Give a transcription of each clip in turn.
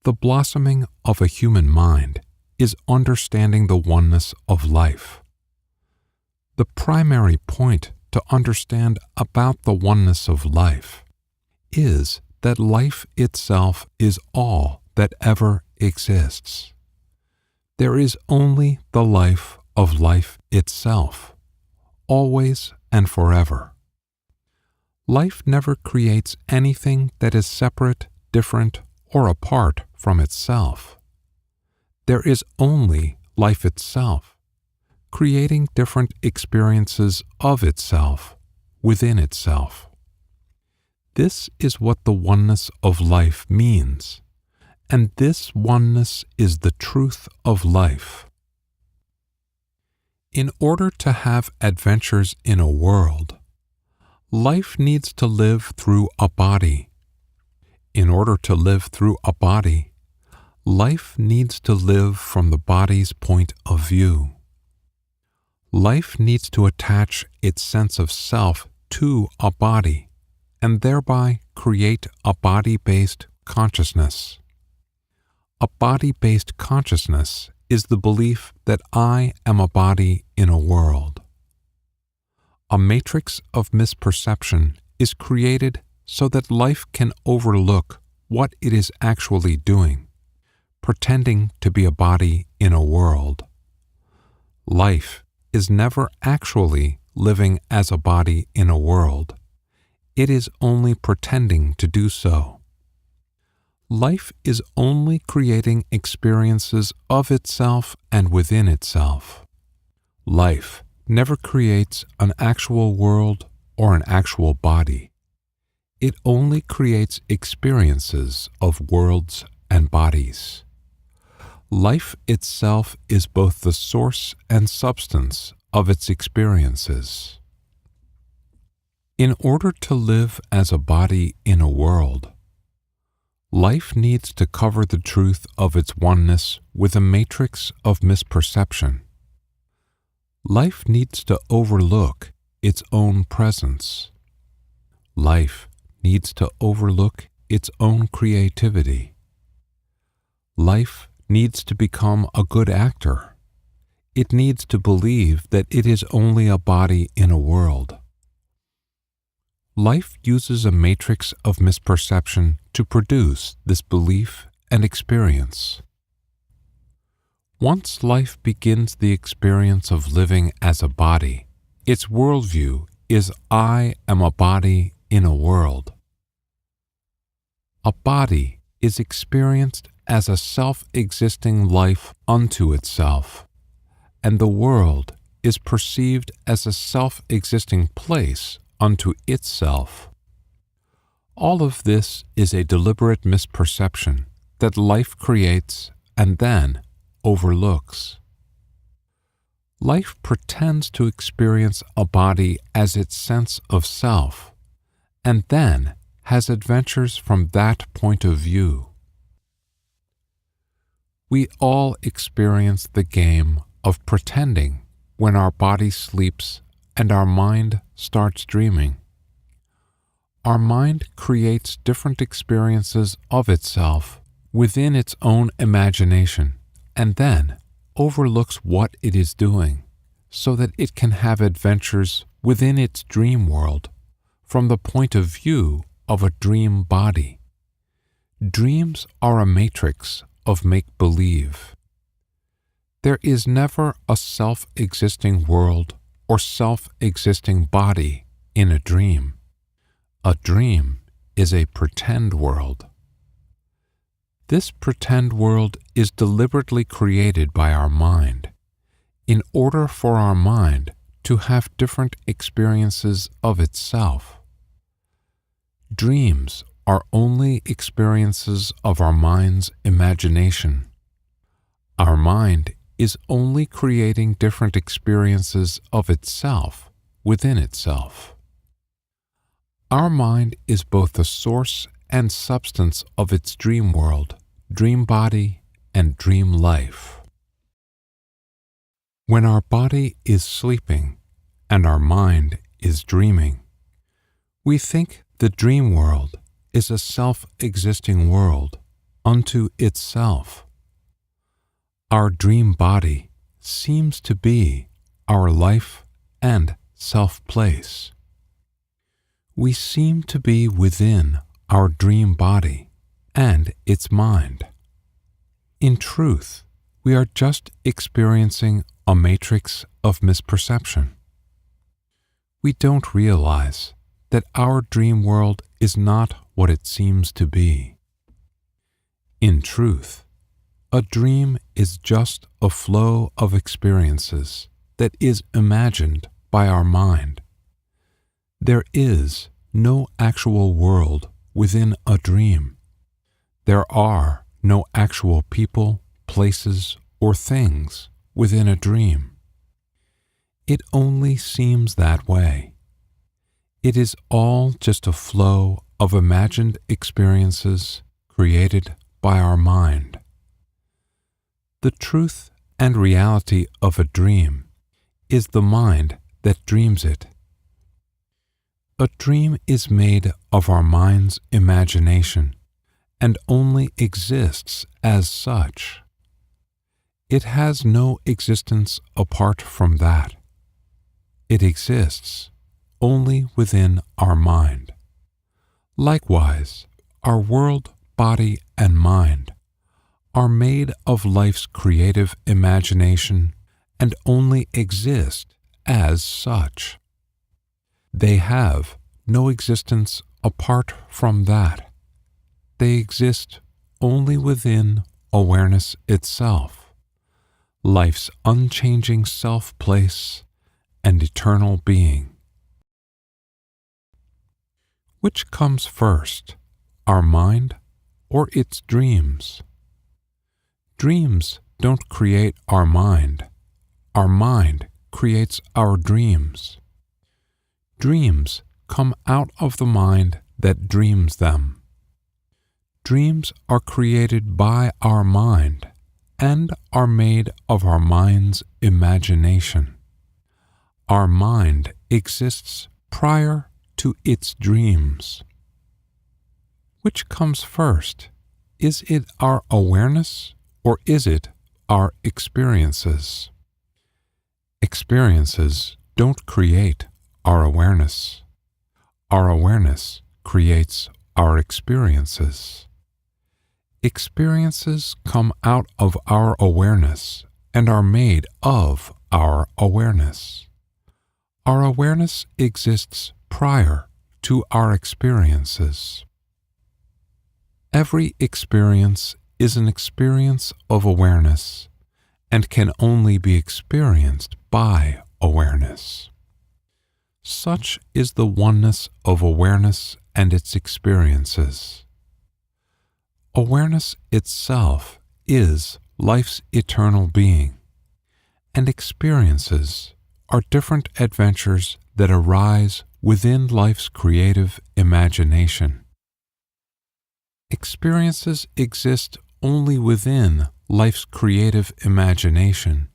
The blossoming of a human mind is understanding the oneness of life. The primary point to understand about the oneness of life is that life itself is all that ever exists. There is only the life of life itself, always and forever. Life never creates anything that is separate, different, or apart from itself. There is only life itself, creating different experiences of itself within itself. This is what the oneness of life means, and this oneness is the truth of life. In order to have adventures in a world, life needs to live through a body. In order to live through a body, life needs to live from the body's point of view. Life needs to attach its sense of self to a body and thereby create a body-based consciousness. A body-based consciousness is the belief that I am a body in a world. A matrix of misperception is created so that life can overlook what it is actually doing, pretending to be a body in a world. Life is never actually living as a body in a world. It is only pretending to do so. Life is only creating experiences of itself and within itself. Life never creates an actual world or an actual body. It only creates experiences of worlds and bodies. Life itself is both the source and substance of its experiences. In order to live as a body in a world, life needs to cover the truth of its oneness with a matrix of misperception. Life needs to overlook its own presence. Life needs to overlook its own creativity. Life needs to become a good actor. It needs to believe that it is only a body in a world. Life uses a matrix of misperception to produce this belief and experience. Once life begins the experience of living as a body, its worldview is I am a body in a world. A body is experienced as a self-existing life unto itself, and the world is perceived as a self-existing place unto itself. All of this is a deliberate misperception that life creates and then overlooks. Life pretends to experience a body as its sense of self, and then has adventures from that point of view. We all experience the game of pretending when our body sleeps and our mind starts dreaming. Our mind creates different experiences of itself within its own imagination and then overlooks what it is doing so that it can have adventures within its dream world from the point of view of a dream body. Dreams are a matrix of make-believe. There is never a self-existing world or self-existing body in a dream. A dream is a pretend world. This pretend world is deliberately created by our mind in order for our mind to have different experiences of itself. Dreams are only experiences of our mind's imagination. Our mind is only creating different experiences of itself within itself. Our mind is both the source and substance of its dream world, dream body, and dream life. When our body is sleeping and our mind is dreaming, we think the dream world is a self-existing world unto itself. Our dream body seems to be our life and self-place. We seem to be within our dream body and its mind. In truth, we are just experiencing a matrix of misperception. We don't realize that our dream world is not what it seems to be. In truth, a dream is just a flow of experiences that is imagined by our mind. There is no actual world within a dream. There are no actual people, places, or things within a dream. It only seems that way. It is all just a flow of imagined experiences created by our mind. The truth and reality of a dream is the mind that dreams it. A dream is made of our mind's imagination and only exists as such. It has no existence apart from that. It exists only within our mind. Likewise, our world, body, and mind are made of life's creative imagination and only exist as such. They have no existence apart from that. They exist only within awareness itself, life's unchanging self-place and eternal being. Which comes first, our mind or its dreams? Dreams don't create our mind. Our mind creates our dreams. Dreams come out of the mind that dreams them. Dreams are created by our mind and are made of our mind's imagination. Our mind exists prior to its dreams. Which comes first? Is it our awareness or is it our experiences? Experiences don't create our awareness. Our awareness creates our experiences. Experiences come out of our awareness and are made of our awareness. Our awareness exists prior to our experiences. Every experience is an experience of awareness and can only be experienced by awareness. Such is the oneness of awareness and its experiences. Awareness itself is life's eternal being, and experiences are different adventures that arise within life's creative imagination. Experiences exist only within life's creative imagination,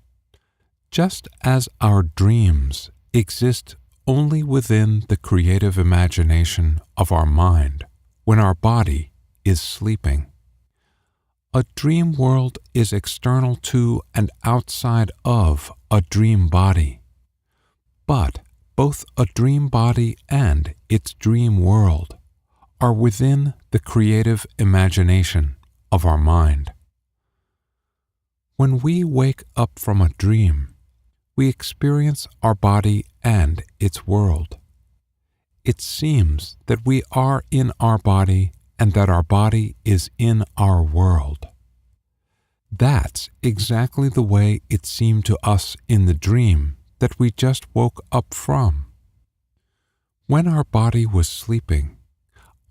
just as our dreams exist only within the creative imagination of our mind when our body is sleeping. A dream world is external to and outside of a dream body, but both a dream body and its dream world are within the creative imagination of our mind. When we wake up from a dream, we experience our body and its world. It seems that we are in our body and that our body is in our world. That's exactly the way it seemed to us in the dream that we just woke up from. When our body was sleeping,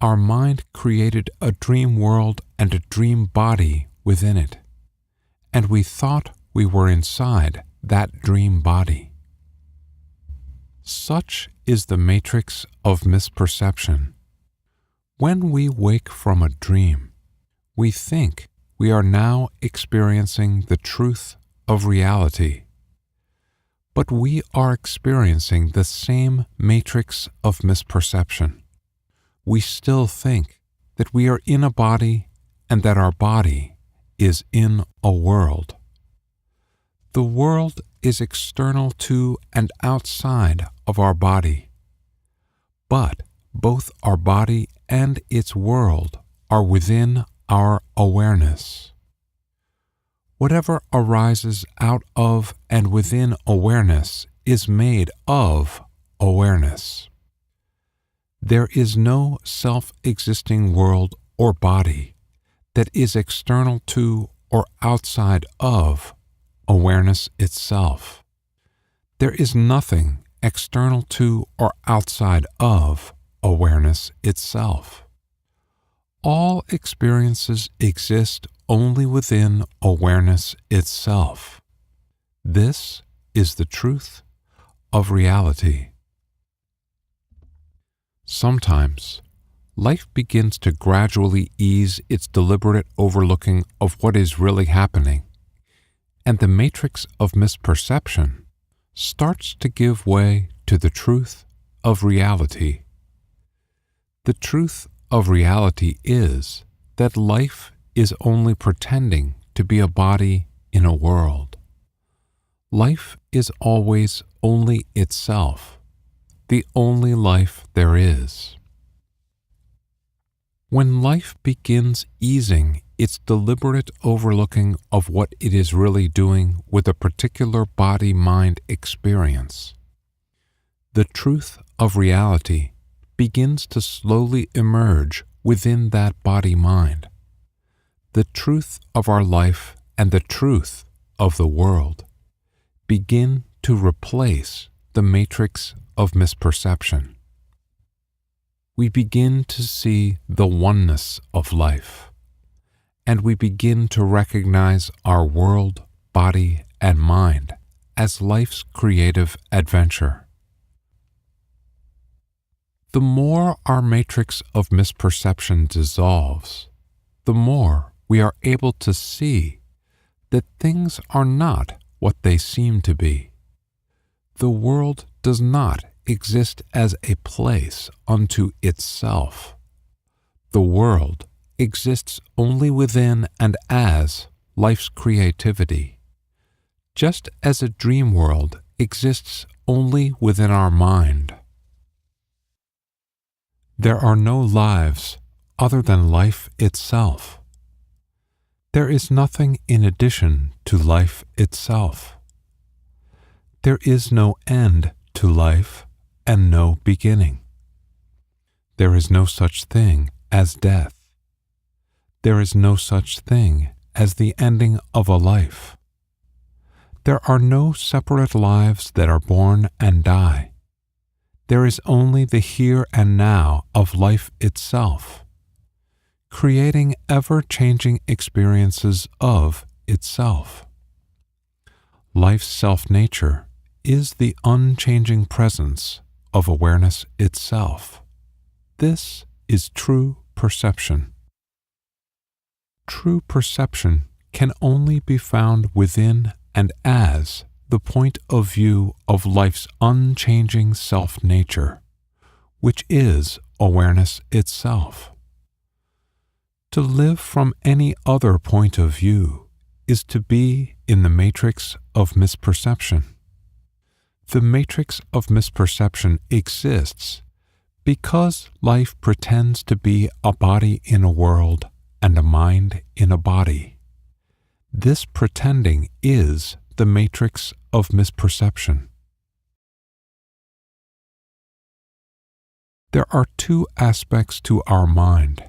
our mind created a dream world and a dream body within it, and we thought we were inside that dream body. Such is the matrix of misperception. When we wake from a dream, we think we are now experiencing the truth of reality. But we are experiencing the same matrix of misperception. We still think that we are in a body and that our body is in a world. The world is external to and outside of our body, but both our body and its world are within our awareness. Whatever arises out of and within awareness is made of awareness. There is no self-existing world or body that is external to or outside of awareness itself. There is nothing external to or outside of awareness itself. All experiences exist only within awareness itself. This is the truth of reality. Sometimes, life begins to gradually ease its deliberate overlooking of what is really happening, and the matrix of misperception starts to give way to the truth of reality. The truth of reality is that life is only pretending to be a body in a world. Life is always only itself, the only life there is. When life begins easing its deliberate overlooking of what it is really doing with a particular body-mind experience, the truth of reality begins to slowly emerge within that body-mind. The truth of our life and the truth of the world begin to replace the matrix of misperception. We begin to see the oneness of life, and we begin to recognize our world, body, and mind as life's creative adventure. The more our matrix of misperception dissolves, the more we are able to see that things are not what they seem to be. The world does not exist as a place unto itself. The world exists only within and as life's creativity, just as a dream world exists only within our mind. There are no lives other than life itself. There is nothing in addition to life itself. There is no end to life and no beginning. There is no such thing as death. There is no such thing as the ending of a life. There are no separate lives that are born and die. There is only the here and now of life itself, creating ever-changing experiences of itself. Life's self-nature is the unchanging presence of awareness itself. This is true perception. True perception can only be found within and as the point of view of life's unchanging self-nature, which is awareness itself. To live from any other point of view is to be in the matrix of misperception. The matrix of misperception exists because life pretends to be a body in a world and a mind in a body. This pretending is the matrix of misperception. There are two aspects to our mind.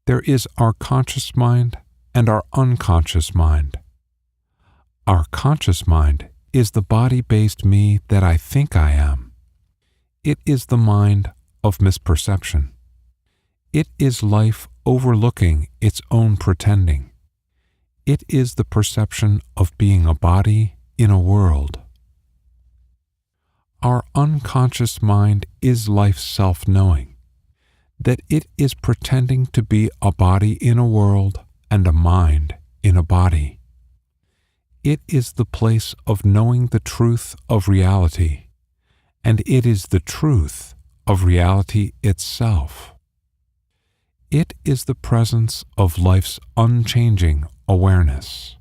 There is our conscious mind and our unconscious mind. Our conscious mind is the body-based me that I think I am. It is the mind of misperception. It is life overlooking its own pretending. It is the perception of being a body in a world. Our unconscious mind is life's self-knowing, that it is pretending to be a body in a world and a mind in a body. It is the place of knowing the truth of reality, and it is the truth of reality itself. It is the presence of life's unchanging awareness.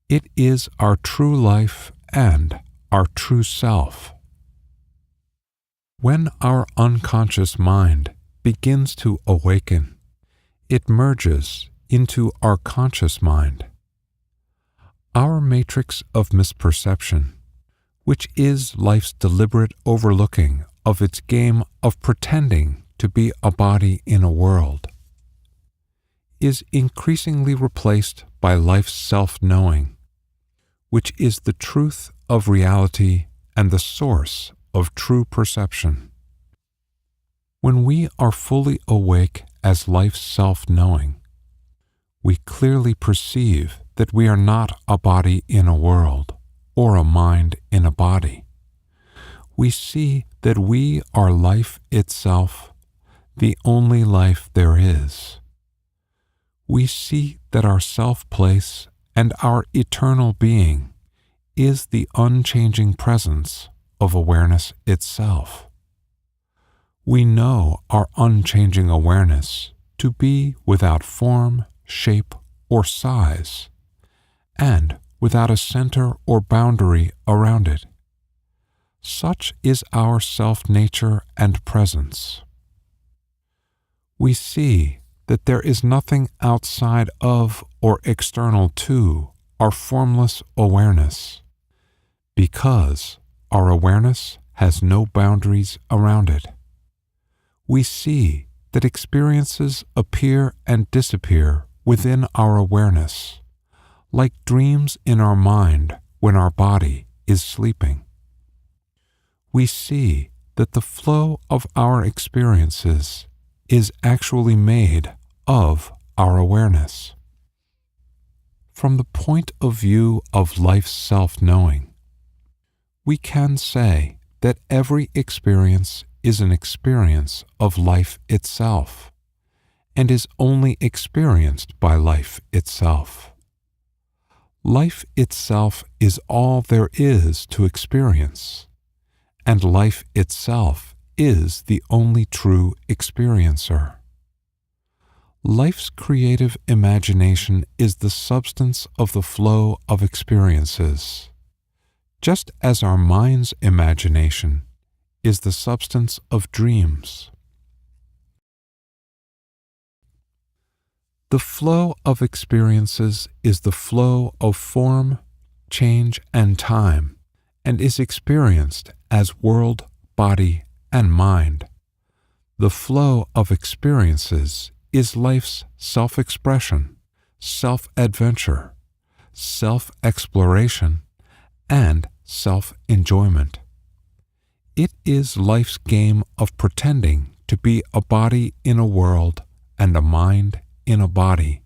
It is our true life and our true self. When our unconscious mind begins to awaken, it merges into our conscious mind. Our matrix of misperception, which is life's deliberate overlooking of its game of pretending to be a body in a world, is increasingly replaced by life's self-knowing, which is the truth of reality and the source of true perception. When we are fully awake as life's self-knowing, we clearly perceive that we are not a body in a world or a mind in a body. We see that we are life itself, the only life there is. We see that our self-place and our eternal being is the unchanging presence of awareness itself. We know our unchanging awareness to be without form, shape, or size, and without a center or boundary around it. Such is our self-nature and presence. We see that there is nothing outside of or external to our formless awareness, because our awareness has no boundaries around it. We see that experiences appear and disappear within our awareness, like dreams in our mind when our body is sleeping. We see that the flow of our experiences is actually made of our awareness. From the point of view of life's self-knowing, we can say that every experience is an experience of life itself, and is only experienced by life itself. Life itself is all there is to experience, and life itself is the only true experiencer. Life's creative imagination is the substance of the flow of experiences, just as our mind's imagination is the substance of dreams. The flow of experiences is the flow of form, change, and time, and is experienced as world, body, and mind. The flow of experiences is life's self-expression, self-adventure, self-exploration, and self-enjoyment. It is life's game of pretending to be a body in a world and a mind in a body.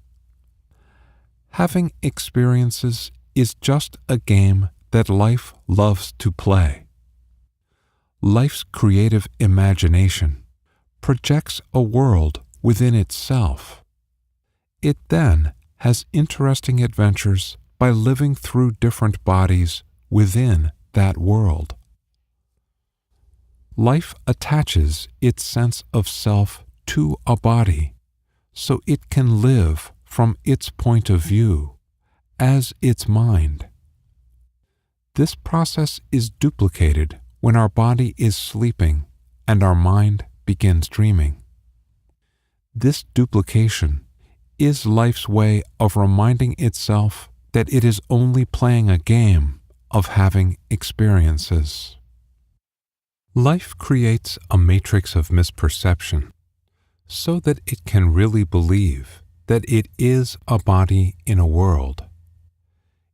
Having experiences is just a game that life loves to play. Life's creative imagination projects a world within itself. It then has interesting adventures by living through different bodies within that world. Life attaches its sense of self to a body, so it can live from its point of view as its mind. This process is duplicated when our body is sleeping and our mind begins dreaming. This duplication is life's way of reminding itself that it is only playing a game of having experiences. Life creates a matrix of misperception so that it can really believe that it is a body in a world.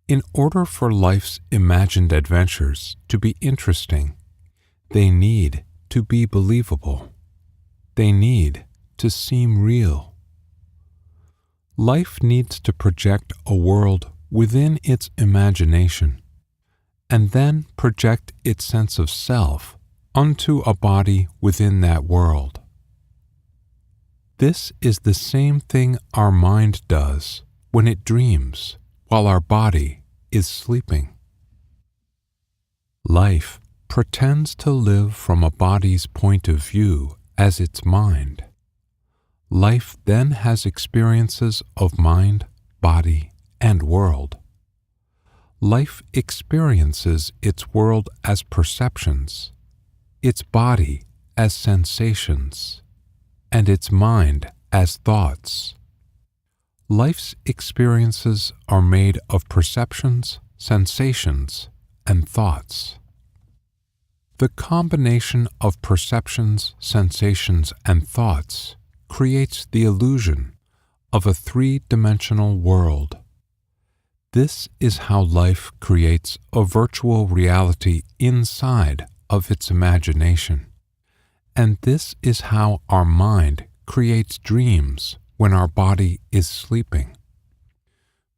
In order for life's imagined adventures to be interesting, they need to be believable. They need to seem real. Life needs to project a world within its imagination, and then project its sense of self unto a body within that world. This is the same thing our mind does when it dreams while our body is sleeping. Life pretends to live from a body's point of view as its mind. life then has experiences of mind, body, and world. Life experiences its world as perceptions, its body as sensations, and its mind as thoughts. Life's experiences are made of perceptions, sensations, and thoughts. The combination of perceptions, sensations, and thoughts creates the illusion of a three-dimensional world. This is how life creates a virtual reality inside of its imagination. And this is how our mind creates dreams when our body is sleeping.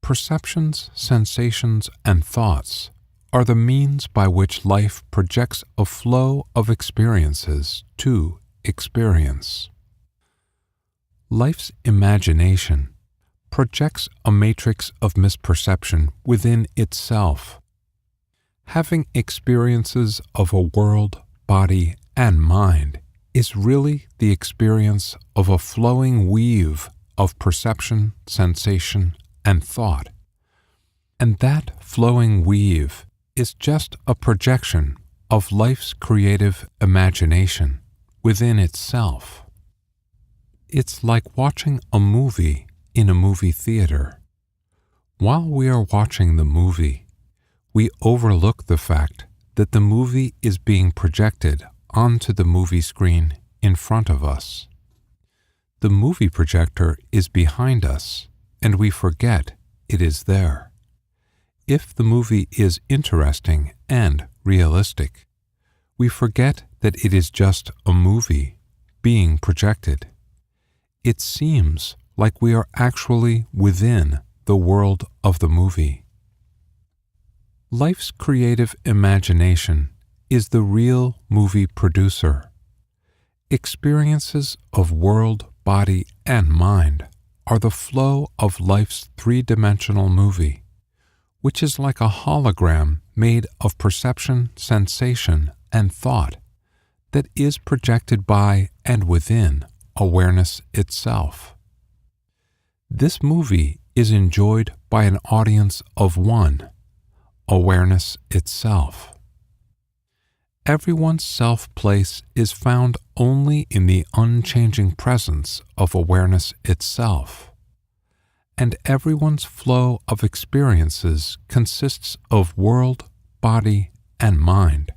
Perceptions, sensations, and thoughts are the means by which life projects a flow of experiences to experience. Life's imagination projects a matrix of misperception within itself. Having experiences of a world, body, and mind is really the experience of a flowing weave of perception, sensation, and thought. And that flowing weave is just a projection of life's creative imagination within itself. It's like watching a movie in a movie theater. While we are watching the movie, we overlook the fact that the movie is being projected onto the movie screen in front of us. The movie projector is behind us, and we forget it is there. If the movie is interesting and realistic, we forget that it is just a movie being projected. It seems like we are actually within the world of the movie. Life's creative imagination is the real movie producer. Experiences of world, body, and mind are the flow of life's three-dimensional movie, which is like a hologram made of perception, sensation, and thought that is projected by and within awareness itself. This movie is enjoyed by an audience of one, awareness itself. Everyone's self-place is found only in the unchanging presence of awareness itself, and everyone's flow of experiences consists of world, body, and mind,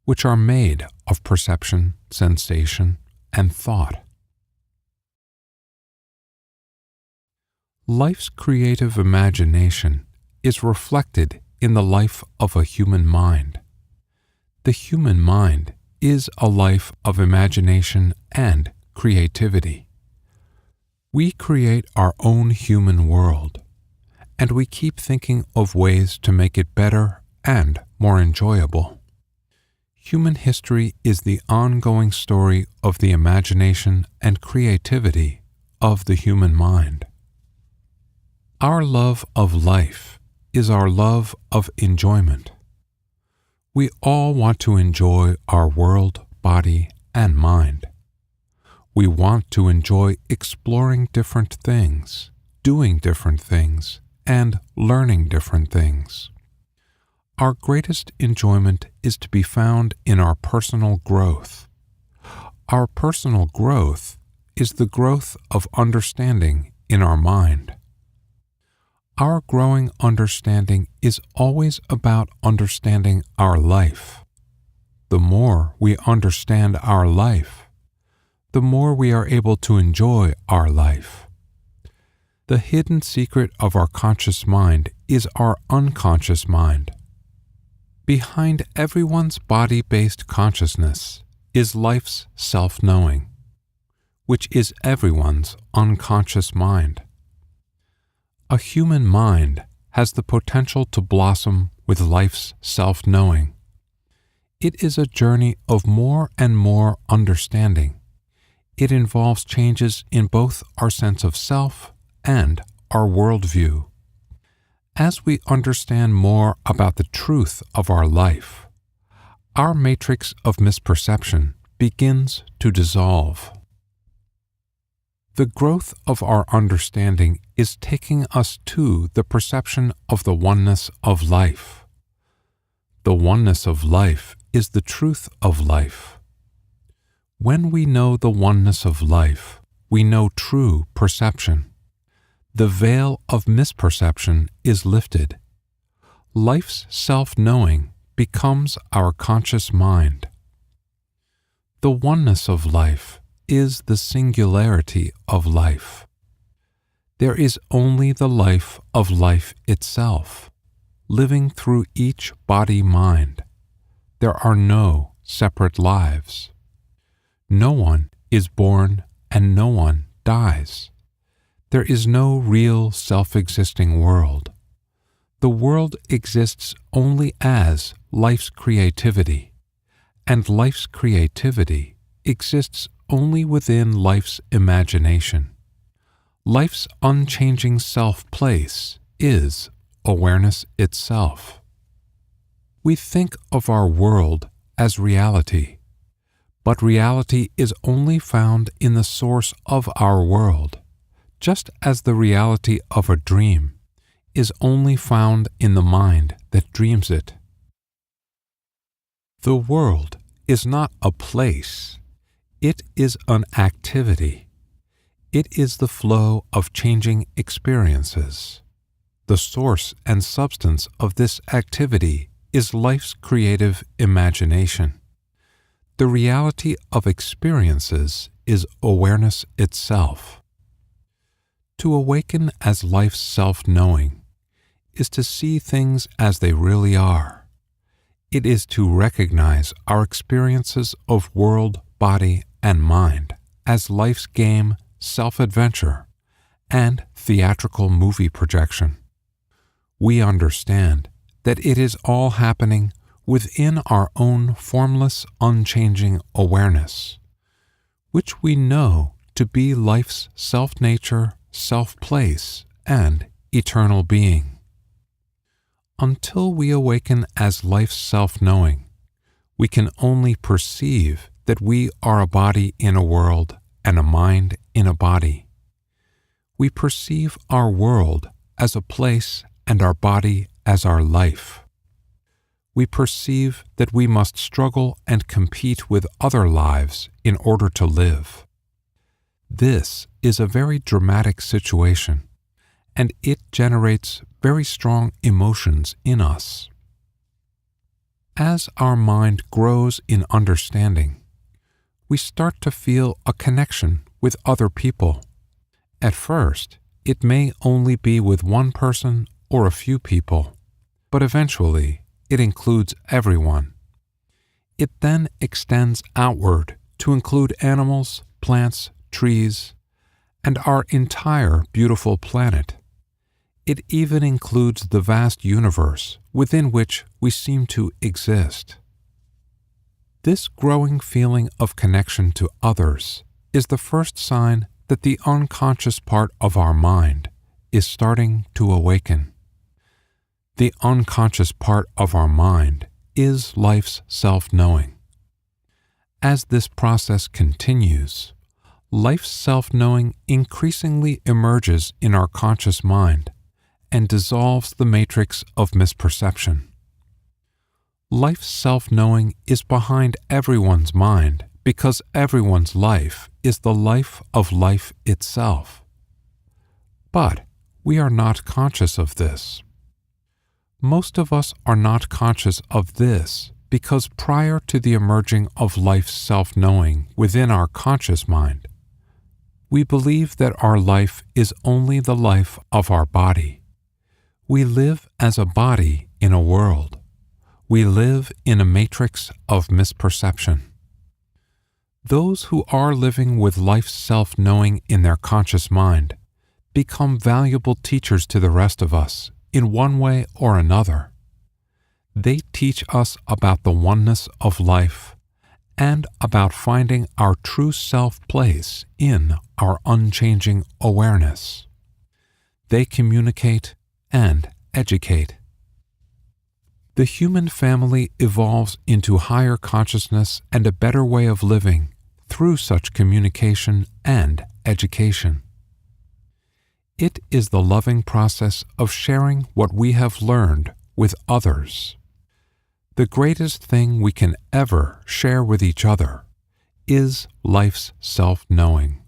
which are made of perception, sensation, and thought. Life's creative imagination is reflected in the life of a human mind. The human mind is a life of imagination and creativity. We create our own human world, and we keep thinking of ways to make it better and more enjoyable. Human history is the ongoing story of the imagination and creativity of the human mind. Our love of life is our love of enjoyment. We all want to enjoy our world, body, and mind. We want to enjoy exploring different things, doing different things, and learning different things. Our greatest enjoyment is to be found in our personal growth. Our personal growth is the growth of understanding in our mind. Our growing understanding is always about understanding our life. The more we understand our life, the more we are able to enjoy our life. The hidden secret of our conscious mind is our unconscious mind. Behind everyone's body-based consciousness is life's self-knowing, which is everyone's unconscious mind. A human mind has the potential to blossom with life's self-knowing. It is a journey of more and more understanding. It involves changes in both our sense of self and our worldview. As we understand more about the truth of our life, our matrix of misperception begins to dissolve. The growth of our understanding is taking us to the perception of the oneness of life. The oneness of life is the truth of life. When we know the oneness of life, we know true perception. The veil of misperception is lifted. Life's self-knowing becomes our conscious mind. The oneness of life is the singularity of life. There is only the life of life itself, living through each body-mind. There are no separate lives. No one is born and no one dies. There is no real self-existing world. The world exists only as life's creativity, and life's creativity exists only within life's imagination. Life's unchanging self-place is awareness itself. We think of our world as reality, but reality is only found in the source of our world, just as the reality of a dream is only found in the mind that dreams it. The world is not a place. It is an activity. It is the flow of changing experiences. The source and substance of this activity is life's creative imagination. The reality of experiences is awareness itself. To awaken as life's self-knowing is to see things as they really are. It is to recognize our experiences of world, body, and mind as life's game, self-adventure, and theatrical movie projection. We understand that it is all happening within our own formless, unchanging awareness, which we know to be life's self-nature, self-place, and eternal being. Until we awaken as life's self-knowing, we can only perceive that we are a body in a world and a mind in a body. We perceive our world as a place and our body as our life. We perceive that we must struggle and compete with other lives in order to live. This is a very dramatic situation, and it generates very strong emotions in us. As our mind grows in understanding, we start to feel a connection with other people. At first, it may only be with one person or a few people, but eventually it includes everyone. It then extends outward to include animals, plants, trees, and our entire beautiful planet. It even includes the vast universe within which we seem to exist. This growing feeling of connection to others is the first sign that the unconscious part of our mind is starting to awaken. The unconscious part of our mind is life's self-knowing. As this process continues, life's self-knowing increasingly emerges in our conscious mind and dissolves the matrix of misperception. Life's self-knowing is behind everyone's mind because everyone's life is the life of life itself. But we are not conscious of this. Most of us are not conscious of this because prior to the emerging of life's self-knowing within our conscious mind, we believe that our life is only the life of our body. We live as a body in a world. We live in a matrix of misperception. Those who are living with life's self-knowing in their conscious mind become valuable teachers to the rest of us in one way or another. They teach us about the oneness of life and about finding our true self-place in our unchanging awareness. They communicate and educate. The human family evolves into higher consciousness and a better way of living through such communication and education. It is the loving process of sharing what we have learned with others. The greatest thing we can ever share with each other is life's self-knowing.